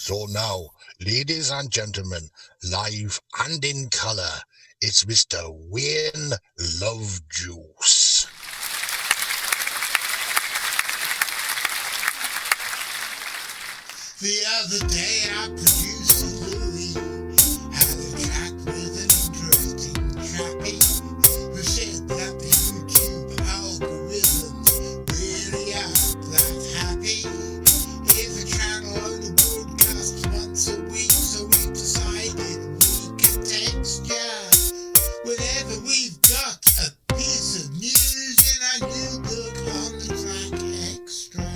So now, ladies and gentlemen, live and in colour, it's Mr. Wayne Lovejuice. The other day I produced a Louis, had a track with an interesting chappie who said that the YouTube algorithms really aren't that happy. If a channel only broadcasts once a week, so we decided we could Xtra. Whenever we've got a piece of news in our new book on the track Xtra.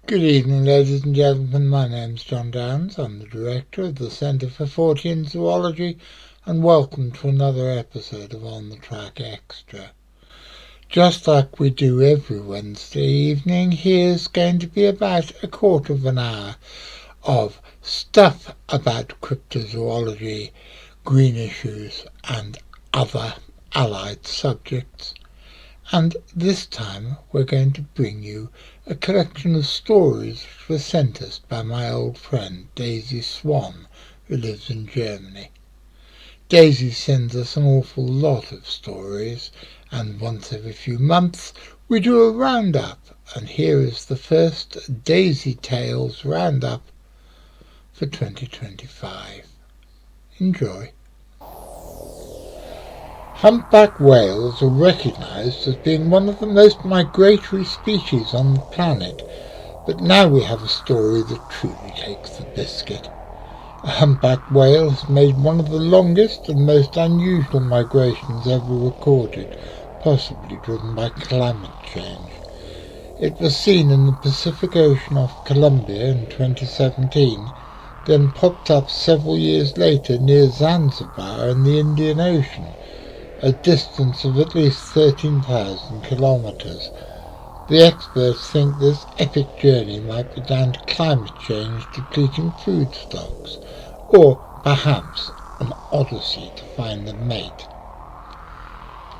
Good evening, ladies and gentlemen. My name's John Downs. I'm the director of the Centre for Fortean Zoology, and welcome to another episode of On the Track Xtra. Just like we do every Wednesday evening, here's going to be about a quarter of an hour of stuff about cryptozoology, green issues, and other allied subjects. And this time we're going to bring you a collection of stories which were sent us by my old friend Daisy Swann, who lives in Germany. Daisy sends us an awful lot of stories, and once every few months we do a roundup, and here is the first Daisytales roundup for 2025. Enjoy. Humpback whales are recognised as being one of the most migratory species on the planet, but now we have a story that truly takes the biscuit. A humpback whale has made one of the longest and most unusual migrations ever recorded, possibly driven by climate change. It was seen in the Pacific Ocean off Colombia in 2017, then popped up several years later near Zanzibar in the Indian Ocean, a distance of at least 13,000 kilometres. The experts think this epic journey might be down to climate change depleting food stocks, or perhaps an odyssey to find a mate.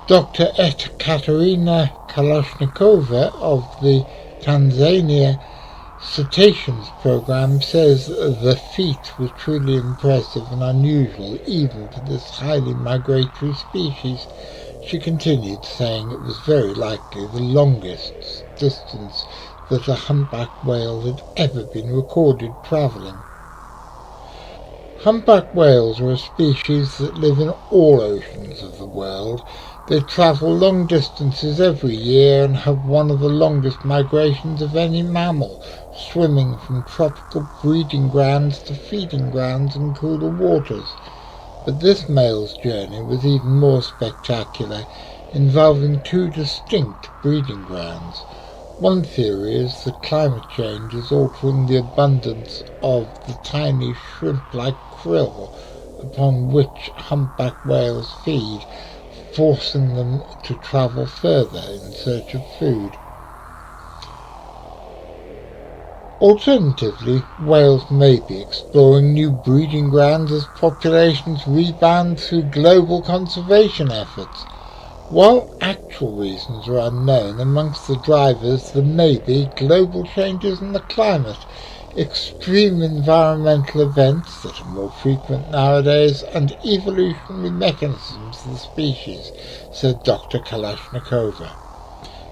Dr. Katerina Kalashnikova of the Tanzania Cetaceans Program says the feat was truly impressive and unusual even for this highly migratory species. She continued, saying it was very likely the longest distance that a humpback whale had ever been recorded travelling. Humpback whales are a species that live in all oceans of the world. They travel long distances every year and have one of the longest migrations of any mammal, swimming from tropical breeding grounds to feeding grounds in cooler waters. But this male's journey was even more spectacular, involving two distinct breeding grounds. One theory is that climate change is altering the abundance of the tiny shrimp-like krill upon which humpback whales feed, forcing them to travel further in search of food. Alternatively, whales may be exploring new breeding grounds as populations rebound through global conservation efforts. While actual reasons are unknown, amongst the drivers there may be global changes in the climate, extreme environmental events that are more frequent nowadays, and evolutionary mechanisms of the species, said Dr. Kalashnikova.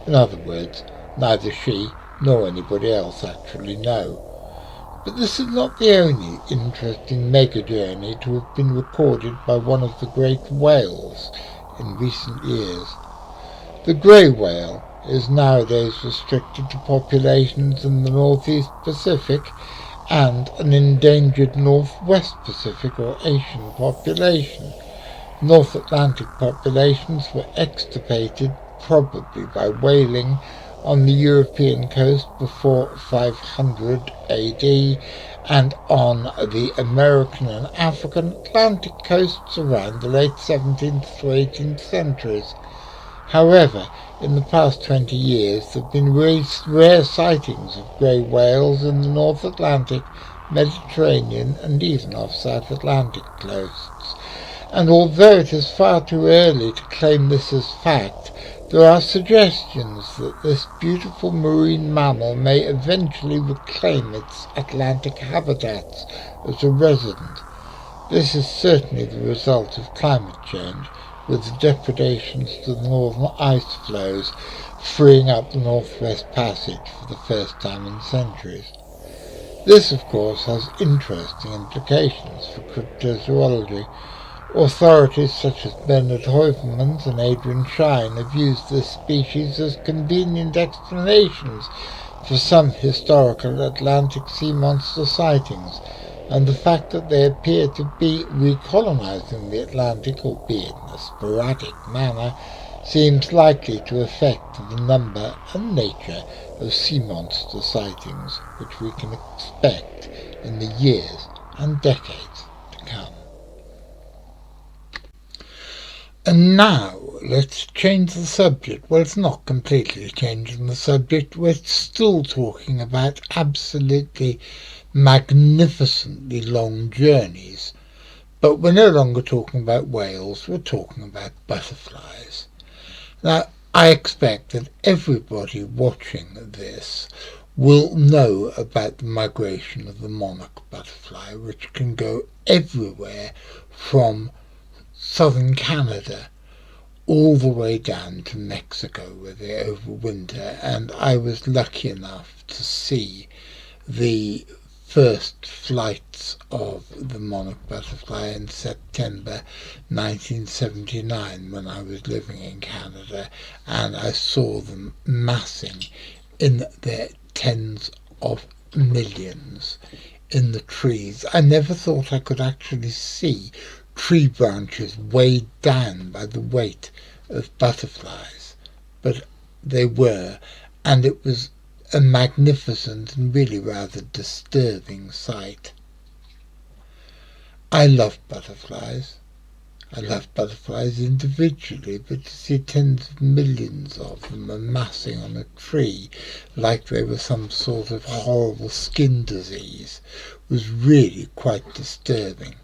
In other words, neither she nor anybody else actually know. But this is not the only interesting mega journey to have been recorded by one of the great whales in recent years. The grey whale is nowadays restricted to populations in the Northeast Pacific and an endangered Northwest Pacific or Asian population. North Atlantic populations were extirpated, probably by whaling, on the European coast before 500 AD and on the American and African Atlantic coasts around the late 17th to 18th centuries. However, in the past 20 years there have been rare sightings of grey whales in the North Atlantic, Mediterranean and even off South Atlantic coasts. And although it is far too early to claim this as fact, There are suggestions that this beautiful marine mammal may eventually reclaim its Atlantic habitats as a resident. This is certainly the result of climate change, with the depredations to the northern ice floes freeing up the Northwest Passage for the first time in centuries. This, of course, has interesting implications for cryptozoology. Authorities such as Bernard Heuvelmans and Adrian Shine have used this species as convenient explanations for some historical Atlantic sea monster sightings, and the fact that they appear to be recolonizing the Atlantic, albeit in a sporadic manner, seems likely to affect the number and nature of sea monster sightings which we can expect in the years and decades to come. And now, let's change the subject. Well, it's not completely changing the subject. We're still talking about absolutely magnificently long journeys. But we're no longer talking about whales, we're talking about butterflies. Now, I expect that everybody watching this will know about the migration of the monarch butterfly, which can go everywhere from southern Canada all the way down to Mexico where they overwinter, and I was lucky enough to see the first flights of the monarch butterfly in September 1979 when I was living in Canada, and I saw them massing in their tens of millions in the trees. I never thought I could actually see tree branches weighed down by the weight of butterflies, but they were, and it was a magnificent and really rather disturbing sight. I love butterflies. I love butterflies individually, but to see tens of millions of them amassing on a tree like they were some sort of horrible skin disease was really quite disturbing.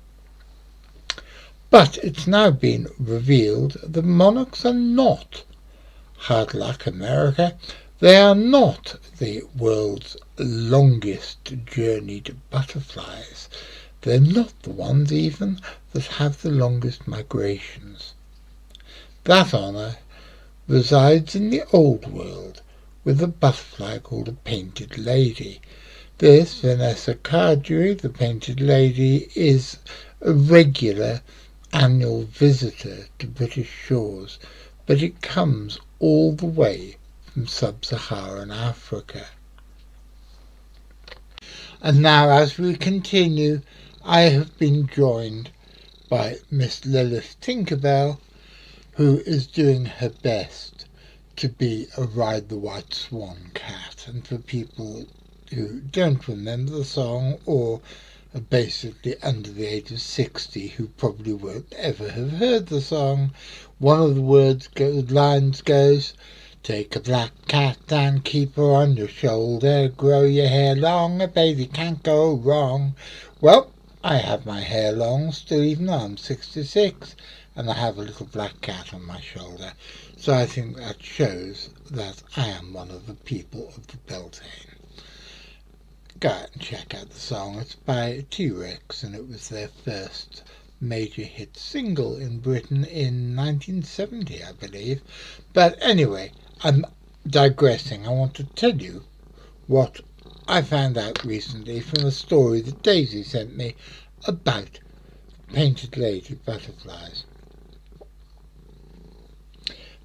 But it's now been revealed that monarchs are not, hard luck America, they are not the world's longest journeyed butterflies. They're not the ones even that have the longest migrations. That honour resides in the old world with a butterfly called a painted lady. This, Vanessa Cardew, the painted lady, is a regular annual visitor to British shores, but it comes all the way from sub-Saharan Africa. And now, as we continue, I have been joined by Miss Lilith Tinkerbell, who is doing her best to be a Ride the White Swan cat. And for people who don't remember the song or are basically under the age of 60 who probably won't ever have heard the song, one of the lines goes, "Take a black cat and keep her on your shoulder, grow your hair long, a baby can't go wrong." Well, I have my hair long still, even though I'm 66, and I have a little black cat on my shoulder, so I think that shows that I am one of the people of the Beltane. Go out and check out the song. It's by T-Rex, and it was their first major hit single in Britain in 1970, I believe. But anyway, I'm digressing. I want to tell you what I found out recently from a story that Daisy sent me about painted lady butterflies.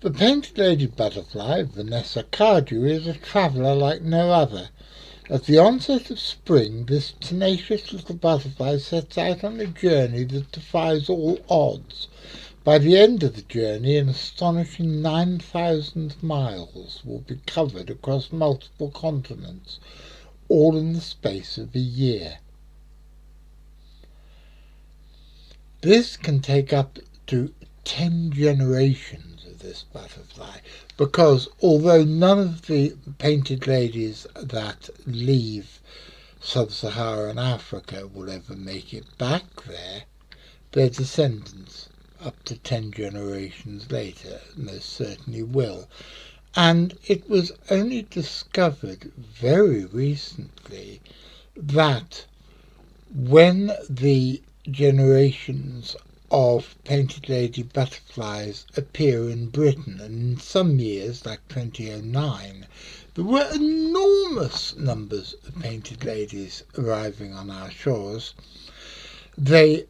The painted lady butterfly, Vanessa Cardew, is a traveller like no other. At the onset of spring, this tenacious little butterfly sets out on a journey that defies all odds. By the end of the journey, an astonishing 9,000 miles will be covered across multiple continents, all in the space of a year. This can take up to 10 generations of this butterfly, because although none of the painted ladies that leave sub-Saharan Africa will ever make it back there, their descendants up to 10 generations later, most certainly will. And it was only discovered very recently that when the generations of painted lady butterflies appear in Britain, and in some years, like 2009, there were enormous numbers of painted ladies arriving on our shores. They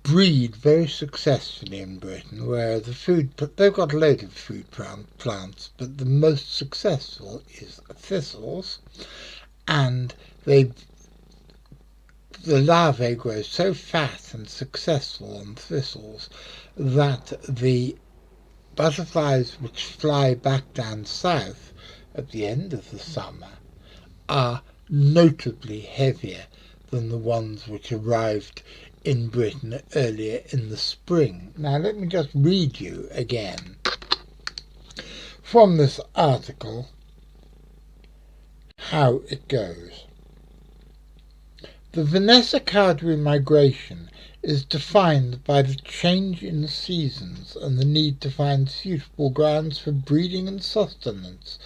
breed very successfully in Britain, where they've got a load of food plants, but the most successful is thistles, and the larvae grow so fat and successful on thistles that the butterflies which fly back down south at the end of the summer are notably heavier than the ones which arrived in Britain earlier in the spring. Now let me just read you again from this article how it goes. The Vanessa Cardury migration is defined by the change in seasons and the need to find suitable grounds for breeding and sustenance.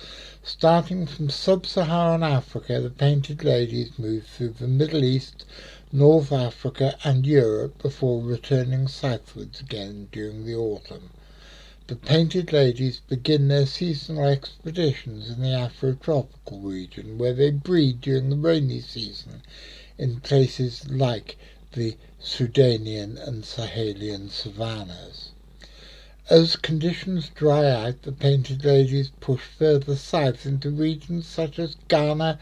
Starting from sub-Saharan Africa, the painted ladies move through the Middle East, North Africa and Europe before returning southwards again during the autumn. The painted ladies begin their seasonal expeditions in the Afro-tropical region, where they breed during the rainy season in places like the Sudanian and Sahelian savannas. As conditions dry out, the painted ladies push further south into regions such as Ghana,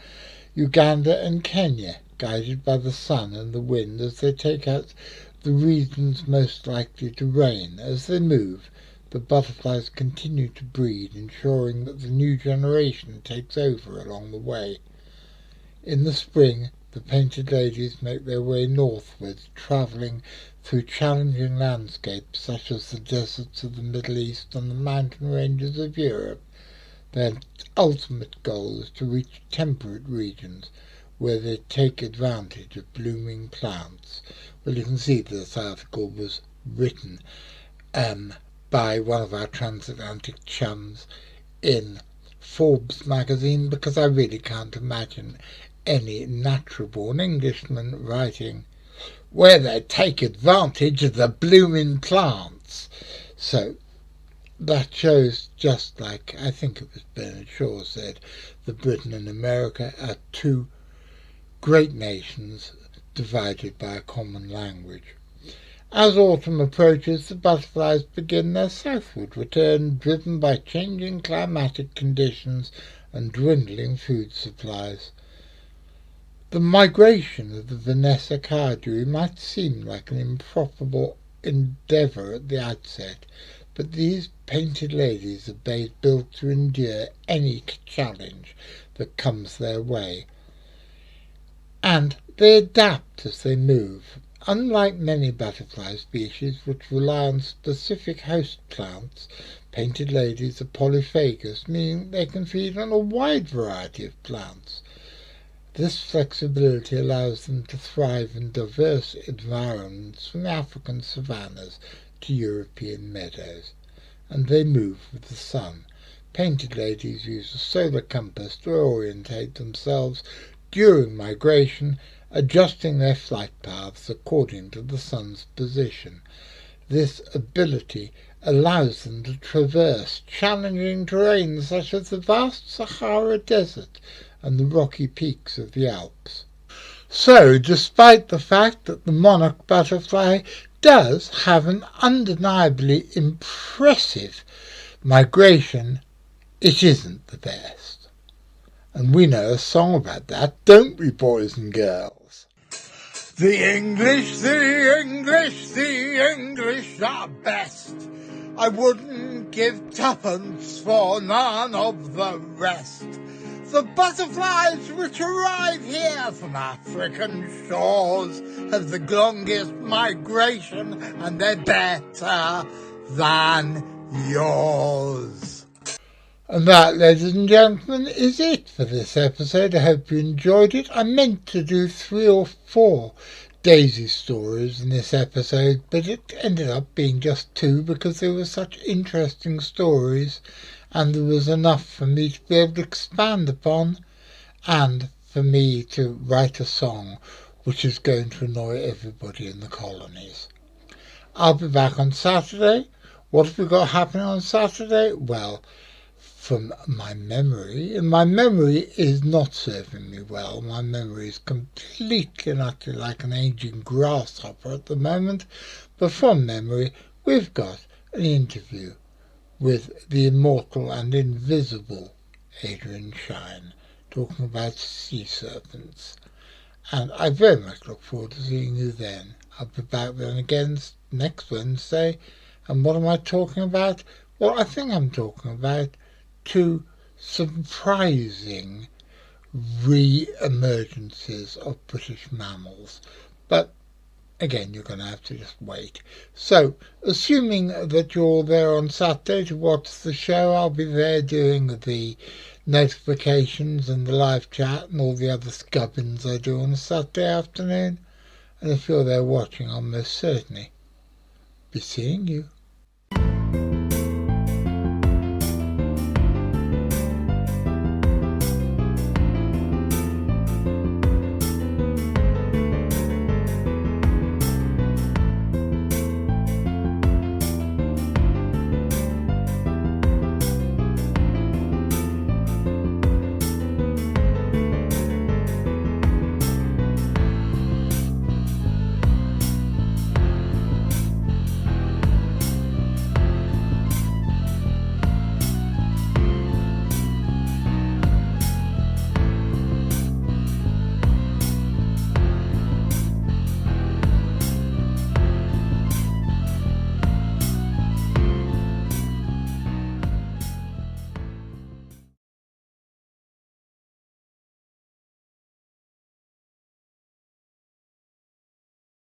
Uganda and Kenya, guided by the sun and the wind as they take out the regions most likely to rain. As they move, the butterflies continue to breed, ensuring that the new generation takes over along the way. In the spring, the painted ladies make their way northwards, travelling through challenging landscapes such as the deserts of the Middle East and the mountain ranges of Europe. Their ultimate goal is to reach temperate regions where they take advantage of blooming plants. Well, you can see this article was written by one of our transatlantic chums in Forbes magazine, because I really can't imagine any natural-born Englishman writing where they take advantage of the blooming plants. So that shows, just like I think it was Bernard Shaw said, that Britain and America are two great nations divided by a common language. As autumn approaches, the butterflies begin their southward return, driven by changing climatic conditions and dwindling food supplies. The migration of the Vanessa Cardury might seem like an improbable endeavour at the outset, but these painted ladies are built to endure any challenge that comes their way, and they adapt as they move. Unlike many butterfly species which rely on specific host plants, painted ladies are polyphagous, meaning they can feed on a wide variety of plants. This flexibility allows them to thrive in diverse environments, from African savannas to European meadows, and they move with the sun. Painted ladies use a solar compass to orientate themselves during migration, adjusting their flight paths according to the sun's position. This ability allows them to traverse challenging terrain such as the vast Sahara Desert and the rocky peaks of the Alps. So, despite the fact that the monarch butterfly does have an undeniably impressive migration, it isn't the best. And we know a song about that, don't we, boys and girls? The English are best. I wouldn't give tuppence for none of the rest. The butterflies which arrive here from African shores have the longest migration, and they're better than yours. And that, ladies and gentlemen, is it for this episode. I hope you enjoyed it. I meant to do 3 or 4 Daisy stories in this episode, but it ended up being just two because there were such interesting stories and there was enough for me to be able to expand upon and for me to write a song which is going to annoy everybody in the colonies. I'll be back on Saturday. What have we got happening on Saturday? Well, from my memory, and my memory is not serving me well. My memory is completely and utterly like an aging grasshopper at the moment. But from memory, we've got an interview with the immortal and invisible Adrian Shine, talking about sea serpents. And I very much look forward to seeing you then. I'll be back then again next Wednesday. And what am I talking about? Well, I think I'm talking about two surprising re-emergences of British mammals. But again, you're going to have to just wait. So, assuming that you're there on Saturday to watch the show, I'll be there doing the notifications and the live chat and all the other scubbins I do on a Saturday afternoon. And if you're there watching, I'll most certainly be seeing you.